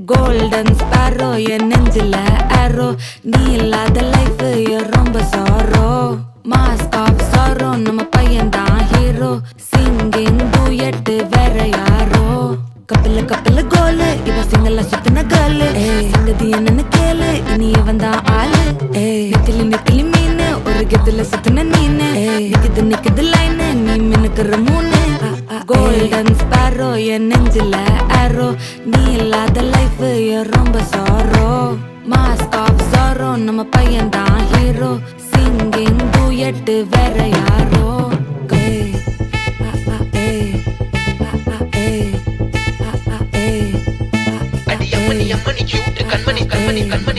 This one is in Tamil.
கோல்டன் ஸ்பாரோ என் நெஞ்சில ஆரோ நீ இல்லாத லைஃப் ரொம்ப சாரோ மாஸ்க் ஆஃப் சாரோ நம்ம பையன் தான் ஹீரோ சிங்கிங் டூயட் வேற யாரோ கப்பில கப்பில கோலு இவ சிங்கல்ல சுத்தின கேர்ளு சங்கதி என்னன்னு கேளு இனி இவன் தான் ஆளு நெத்திலி நெத்திலி மீன் ஒரு கெத்துல சுத்தின நீனு நிக்குது நிக்குது லைன் நீ மினுக்குற மூணு கோல்டன் ஸ்பாரோ என் நெஞ்சில ஆரோ நீ இல்லாத லைஃப் ரொம்ப சாரோ மாஸ்க் ஆஃப் சாரோ நம்ம பையன் தான் ஹீரோ சிங்கிங் டூயட் வேற யாரோ அடி அம்மணி அம்மணி கியூட் கண்மணி கண்மணி கண்மணி